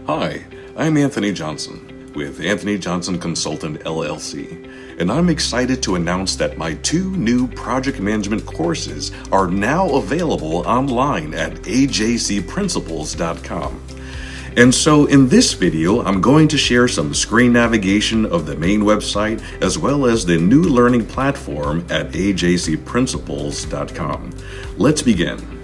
Hi, I'm Anthony Johnson with Anthony Johnson Consultant LLC, and I'm excited to announce that my 2 new project management courses are now available online at ajcprinciples.com. And so in this video, I'm going to share some screen navigation of the main website as well as the new learning platform at ajcprinciples.com. Let's begin.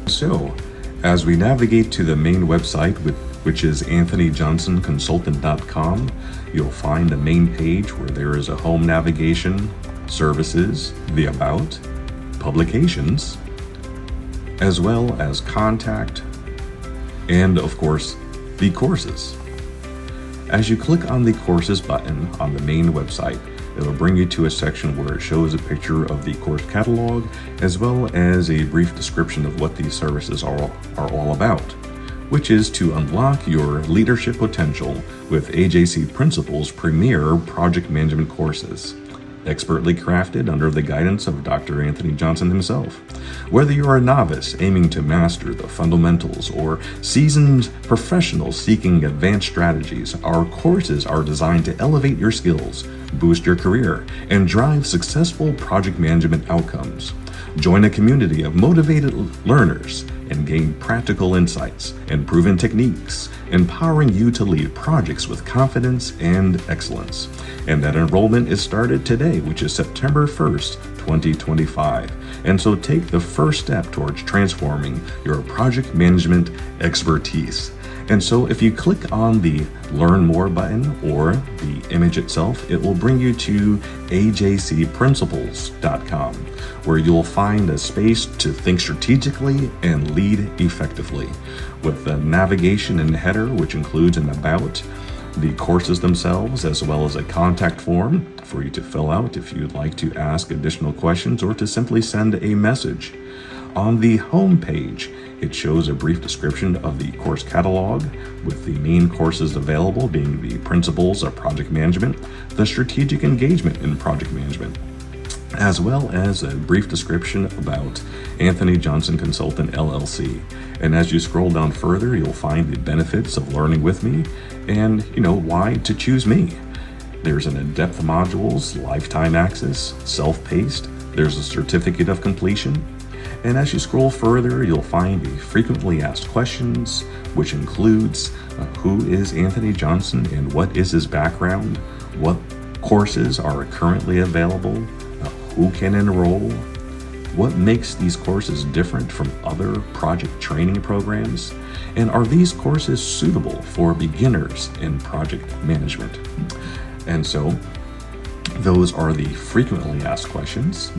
So, as we navigate to the main website, which is anthonyjohnsonconsultant.com, you'll find the main page where there is a home navigation, services, the about, publications, as well as contact, and of course, the courses. As you click on the courses button on the main website, it'll bring you to a section where it shows a picture of the course catalog as well as a brief description of what these services are all about, which is to unlock your leadership potential with AJC Principles' premier project management courses, expertly crafted under the guidance of Dr. Anthony Johnson himself. Whether you're a novice aiming to master the fundamentals or seasoned professional seeking advanced strategies, our courses are designed to elevate your skills, boost your career, and drive successful project management outcomes. Join a community of motivated learners and gain practical insights and proven techniques, empowering you to lead projects with confidence and excellence. And that enrollment is started today, which is September 1st, 2025. And so take the first step towards transforming your project management expertise. And so if you click on the Learn More button or the image itself, it will bring you to ajcprinciples.com, where you'll find a space to think strategically and lead effectively, with the navigation and header, which includes an about, the courses themselves, as well as a contact form for you to fill out if you'd like to ask additional questions or to simply send a message. On the home page, it shows a brief description of the course catalog, with the main courses available being the Principles of Project Management, the Strategic Engagement in Project Management, as well as a brief description about Anthony Johnson Consultant LLC. And as you scroll down further, you'll find the benefits of learning with me and, why to choose me. There's an in-depth modules, lifetime access, self-paced, there's a certificate of completion. And as you scroll further, you'll find the frequently asked questions, which includes who is Anthony Johnson and what is his background, what courses are currently available, who can enroll, what makes these courses different from other project training programs, and are these courses suitable for beginners in project management? And so those are the frequently asked questions.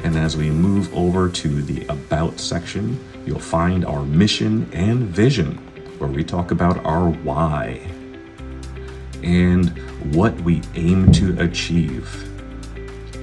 And as we move over to the About section, you'll find our mission and vision, where we talk about our why and what we aim to achieve.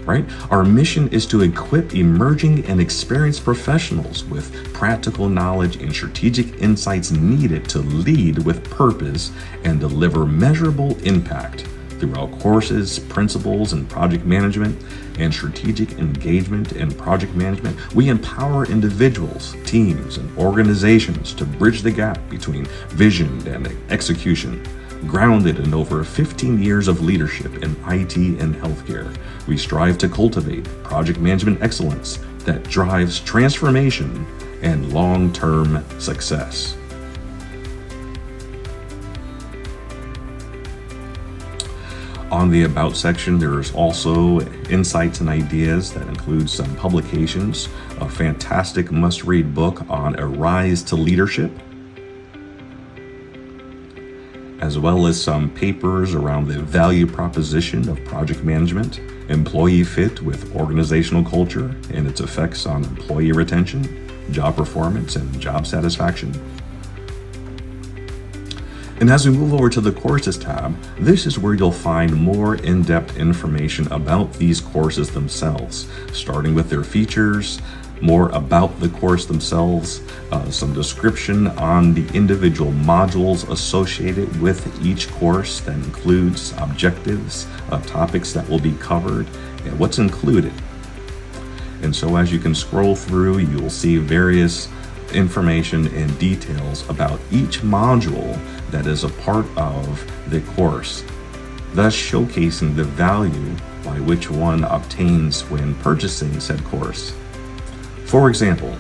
Right? Our mission is to equip emerging and experienced professionals with practical knowledge and strategic insights needed to lead with purpose and deliver measurable impact through our courses, principles in project management, and strategic engagement in project management. We empower individuals, teams, and organizations to bridge the gap between vision and execution. Grounded in over 15 years of leadership in IT and healthcare, we strive to cultivate project management excellence that drives transformation and long-term success. On the About section, there's also insights and ideas that include some publications, a fantastic must-read book on A Rise to Leadership, as well as some papers around the value proposition of project management, employee fit with organizational culture and its effects on employee retention, job performance, and job satisfaction. And as we move over to the Courses tab, this is where you'll find more in-depth information about these courses themselves, starting with their features, more about the course themselves, some description on the individual modules associated with each course that includes objectives, topics that will be covered, and what's included. And so as you can scroll through, you'll see various information and details about each module that is a part of the course, thus showcasing the value by which one obtains when purchasing said course. For example,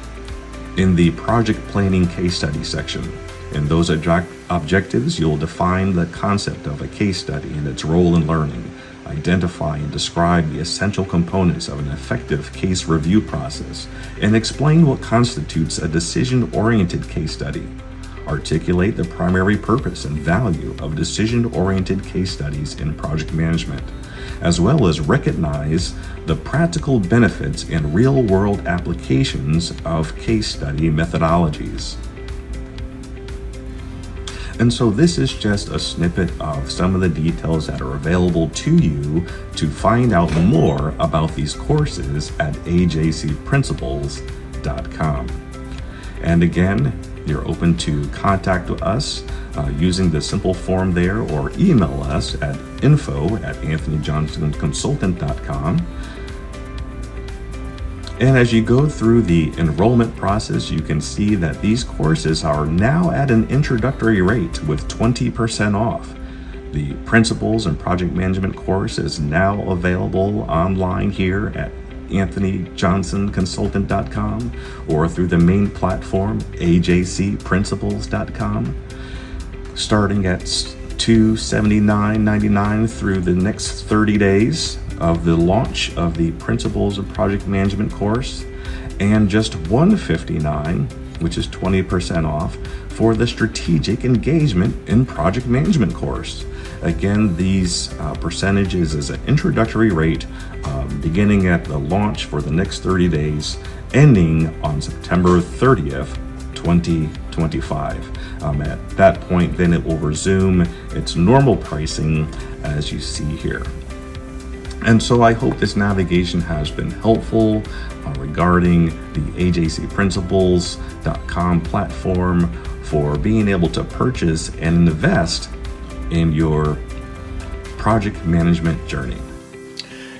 in the project planning case study section, in those objectives, you'll define the concept of a case study and its role in learning, identify and describe the essential components of an effective case review process, and explain what constitutes a decision-oriented case study. Articulate the primary purpose and value of decision-oriented case studies in project management, as well as recognize the practical benefits and real-world applications of case study methodologies. And so this is just a snippet of some of the details that are available to you to find out more about these courses at ajcprinciples.com. And again, you're open to contact us using the simple form there, or email us at info@anthonyjohnsonconsultant.com. And as you go through the enrollment process, you can see that these courses are now at an introductory rate with 20% off. The Principles and Project Management course is now available online here at anthonyjohnsonconsultant.com or through the main platform, ajcprinciples.com, starting at $279.99 through the next 30 days of the launch of the Principles of Project Management course, and just $159, which is 20% off, for the Strategic Engagement in Project Management course. Again, these percentages is an introductory rate beginning at the launch for the next 30 days, ending on September 30th, 2025. At that point, then it will resume its normal pricing as you see here. And so I hope this navigation has been helpful regarding the ajcprinciples.com platform for being able to purchase and invest in your project management journey.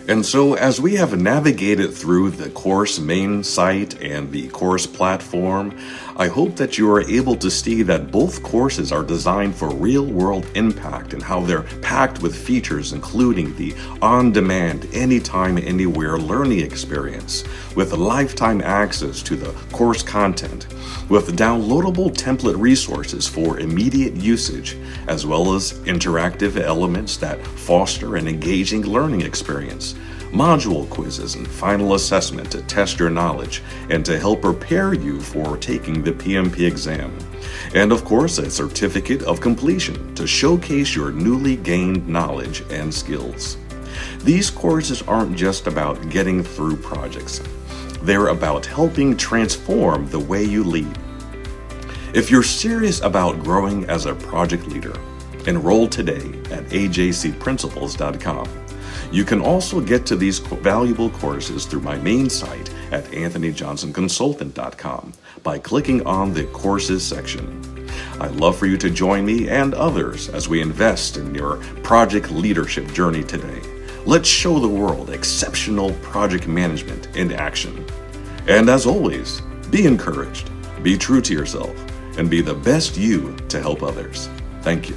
And so as we have navigated through the course main site and the course platform, I hope that you are able to see that both courses are designed for real-world impact and how they're packed with features including the on-demand, anytime, anywhere learning experience with lifetime access to the course content, with downloadable template resources for immediate usage, as well as interactive elements that foster an engaging learning experience, module quizzes and final assessment to test your knowledge and to help prepare you for taking the PMP exam. And of course, a certificate of completion to showcase your newly gained knowledge and skills. These courses aren't just about getting through projects. They're about helping transform the way you lead. If you're serious about growing as a project leader, enroll today at ajcprinciples.com. You can also get to these valuable courses through my main site at anthonyjohnsonconsultant.com by clicking on the courses section. I'd love for you to join me and others as we invest in your project leadership journey today. Let's show the world exceptional project management in action. And as always, be encouraged, be true to yourself, and be the best you to help others. Thank you.